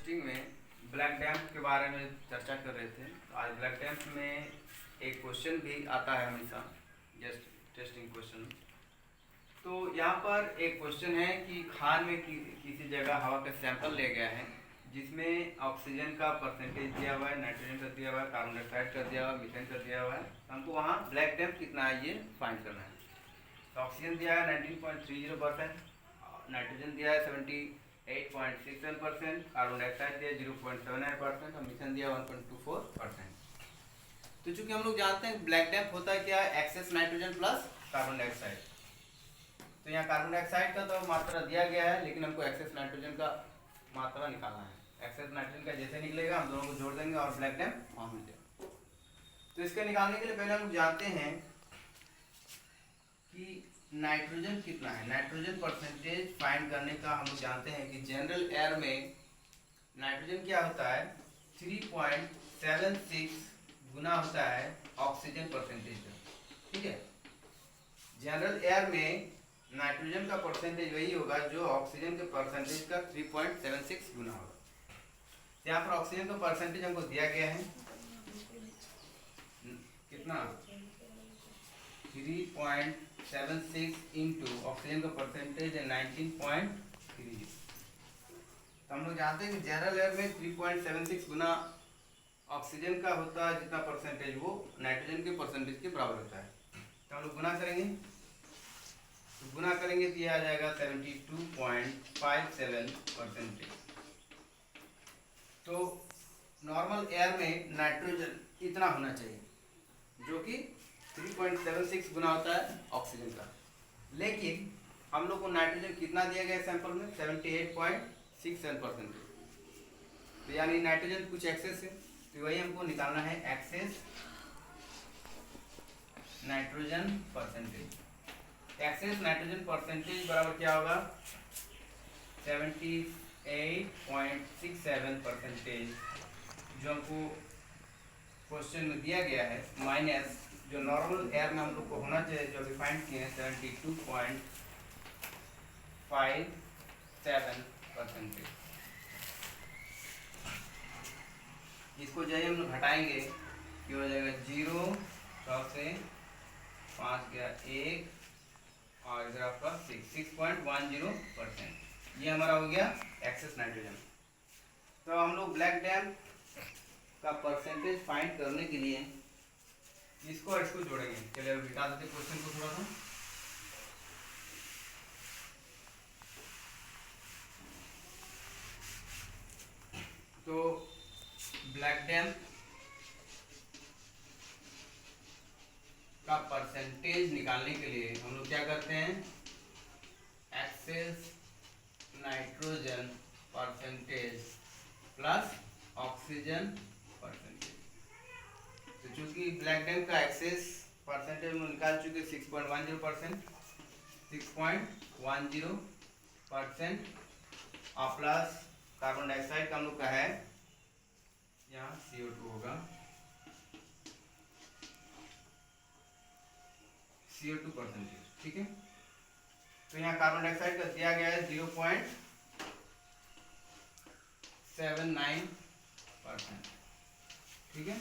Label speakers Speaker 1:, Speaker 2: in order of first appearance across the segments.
Speaker 1: Testing में black डैम्प के बारे में चर्चा कर रहे थे। तो आज ब्लैक डैम्प में एक क्वेश्चन भी आता है हमेशा, जस्ट टेस्टिंग क्वेश्चन। तो यहाँ पर एक क्वेश्चन है कि खान में किसी जगह हवा का सैंपल ले गया है जिसमें ऑक्सीजन का परसेंटेज दिया हुआ है, नाइट्रोजन का दिया हुआ है, कार्बन डाइऑक्साइड का दिया हुआ है, मीथेन का दिया हुआ है। हमको वहाँ ब्लैक डैम्प कितना है ये फाइंड करना है। तो ऑक्सीजन दिया है 19.30%, नाइट्रोजन दिया है 78.67%, कार्बन डाइऑक्साइड दिया 0.79% और मीथेन दिया 1.24%। तो चूंकि हम लोग जानते हैं ब्लैक डैम्प होता है क्या, excess nitrogen plus carbon dioxide. तो यहाँ कार्बन डाइऑक्साइड का तो मात्रा दिया गया है, लेकिन हमको एक्सेस नाइट्रोजन का मात्रा निकालना है। एक्सेस नाइट्रोजन का जैसे निकलेगा हम दोनों को जोड़ देंगे और ब्लैक डैम्प वहाँ मिल जाएगा। तो इसके निकालने के लिए पहले हम जानते हैं कि नाइट्रोजन कितना है। नाइट्रोजन परसेंटेज फाइंड करने का हम लोग जानते हैं कि जनरल एयर में नाइट्रोजन क्या होता है, 3.76 गुना होता है ऑक्सीजन परसेंटेज का। ठीक है, जनरल एयर में नाइट्रोजन का परसेंटेज वही होगा जो ऑक्सीजन के परसेंटेज का 3.76 गुना होगा। यहाँ पर ऑक्सीजन का परसेंटेज हमको दिया गया है कितना, 3.76 इंटू ऑक्सीजन का परसेंटेज है 19.30। तो हम लोग जानते हैं कि जनरल एयर में 3.76 गुना ऑक्सीजन का होता है जितना परसेंटेज, वो नाइट्रोजन के परसेंटेज के बराबर होता है। तो हम लोग गुना करेंगे, तो गुना करेंगे तो ये आ जाएगा 72.57%। तो नॉर्मल एयर में नाइट्रोजन इतना होना चाहिए जो कि 3.76 गुना होता है ऑक्सीजन का, लेकिन हम लोग को नाइट्रोजन कितना दिया गया सैंपल में, 78.67%। तो यानी नाइट्रोजन कुछ एक्सेस है, तो वही हमको निकालना है excess nitrogen percentage. Excess nitrogen percentage बराबर क्या होगा, 78.67% जो हमको क्वेश्चन में दिया गया है, माइनस जो नॉर्मल एयर में हम लोग को होना चाहिए जो अभी फाइंड किए हैं 72.57%। इसको जो हम लोग घटाएंगे ये हो जाएगा 0, 100 से 5 गया 1 और इधर आपका 6.10%। ये हमारा हो गया एक्सेस नाइट्रोजन। तो हम लोग ब्लैक डैम्प का परसेंटेज फाइंड करने के लिए इसको और इसको जोड़ेंगे। चलिए अब मिटा देते क्वेश्चन को थोड़ा सा। तो ब्लैक डैम्प का परसेंटेज निकालने के लिए हम लोग क्या करते हैं, excess nitrogen percentage plus oxygen percentage. तो चूंकि ब्लैक डैम्प का एक्सेस परसेंटेज में निकाल चुके 6.10%, 6.10% और प्लस कार्बन डाइऑक्साइड का हम लोग का है यहाँ CO2 होगा, CO2 परसेंटेज। ठीक है, तो यहाँ कार्बन डाइऑक्साइड का दिया गया है 0.79%। ठीक है,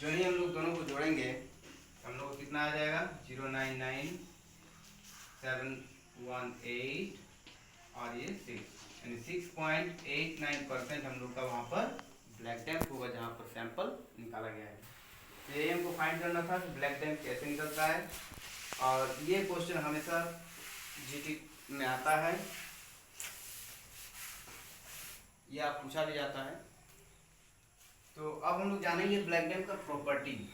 Speaker 1: जो ही हम लोग दोनों को जोड़ेंगे हम लोग को कितना आ जाएगा, 0.99718 और ये 6 यानी 6.89% हम लोग का वहाँ पर ब्लैक डैम्प होगा जहाँ पर सैंपल निकाला गया है। तो यही हमको फाइंड करना था कि ब्लैक डैम्प कैसे निकलता है, और ये क्वेश्चन हमेशा जीटी में आता है, ये आप पूछा भी जाता है। तो अब हम लोग जानेंगे ब्लैक डैम्प का प्रॉपर्टी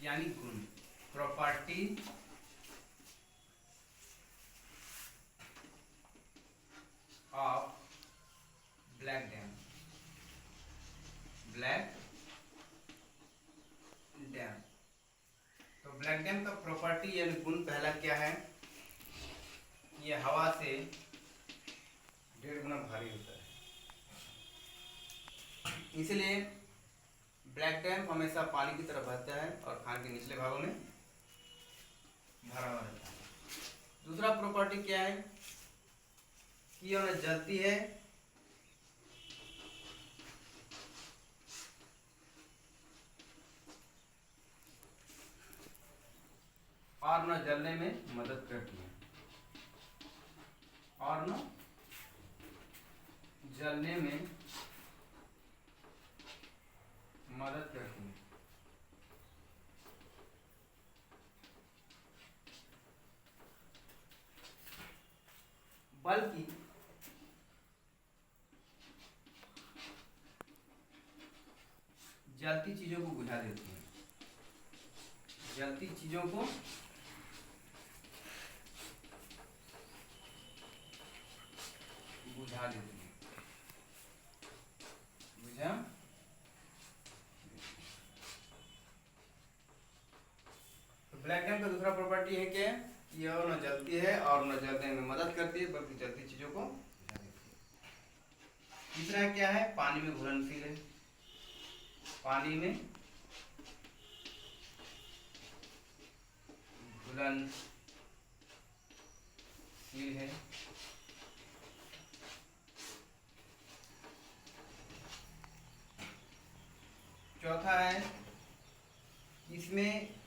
Speaker 1: यानी गुण, property of black damp. Black damp, तो ब्लैक डैम्प का प्रॉपर्टी यानी गुण पहला क्या है, ये हवा से 1.5 गुना भारी होता है। इसलिए ब्लैक डैम्प हमेशा पानी की तरफ बहता है और खान के निचले भागों में भरा हुआ रहता है। दूसरा प्रॉपर्टी क्या है, कि यह न जलती है और न जलने में मदद करती है, और न जलने में मदद करती है। बल्कि जलती चीजों को बुझा देती है, जलती चीजों को बुझा देती है। बुझा? तो ब्लैक डैम का दूसरा प्रॉपर्टी है क्या? यह न जलती है और न जलने में मदद करती है, बल्कि जलती चीजों को बुझा देती है। तीसरा क्या है? पानी में घुलनशील है, पानी में घुलनशील है। चौथा है, इसमें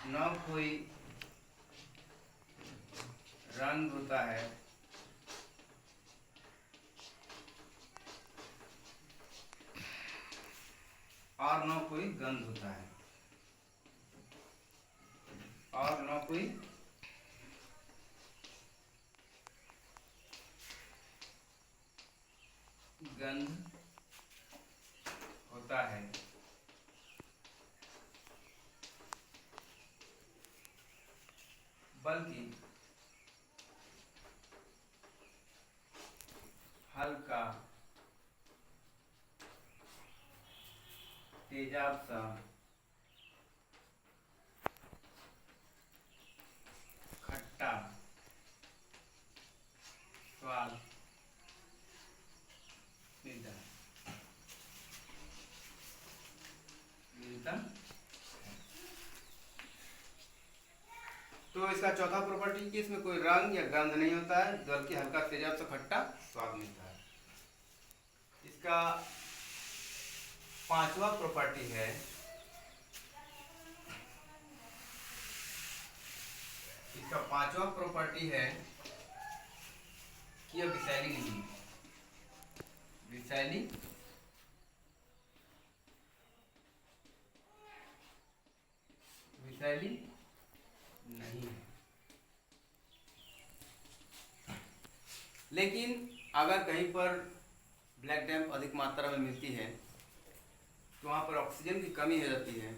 Speaker 1: न कोई रंग होता है और न कोई गंध होता है, और न कोई गंध होता है। बल्कि हल्का तेजाब सा खट्टा स्वाद मिलता है। तो इसका चौथा प्रॉपर्टी कि इसमें कोई रंग या गंध नहीं होता है, बल्कि हल्का तेजाब से खट्टा स्वाद मिलता है। इसका पांचवा प्रॉपर्टी है, इसका पांचवा प्रॉपर्टी है कि यह विषैली नहीं है, विषैली विषैली नहीं है। लेकिन अगर कहीं पर ब्लैक डैम्प अधिक मात्रा में मिलती है तो वहाँ पर ऑक्सीजन की कमी हो जाती है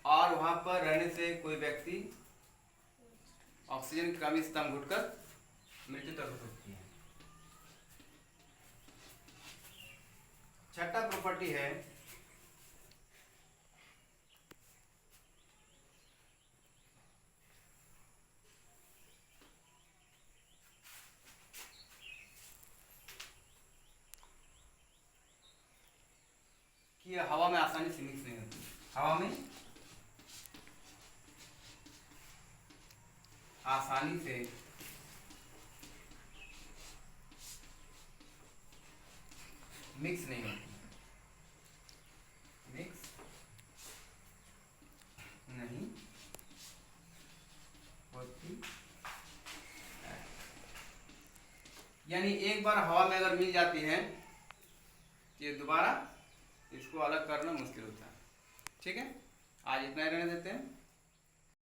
Speaker 1: और वहाँ पर रहने से कोई व्यक्ति ऑक्सीजन की कमी से दम घुटकर मृत्यु तक हो सकती है। छठा प्रॉपर्टी है कि यह हवा में आसानी से मिक्स नहीं होती, हवा में आसानी से मिक्स नहीं होती, मिक्स नहीं होती। यानी एक बार हवा में अगर मिल जाती है ये दोबारा इसको अलग करना मुश्किल होता है। ठीक है, आज इतना ही रहने देते हैं।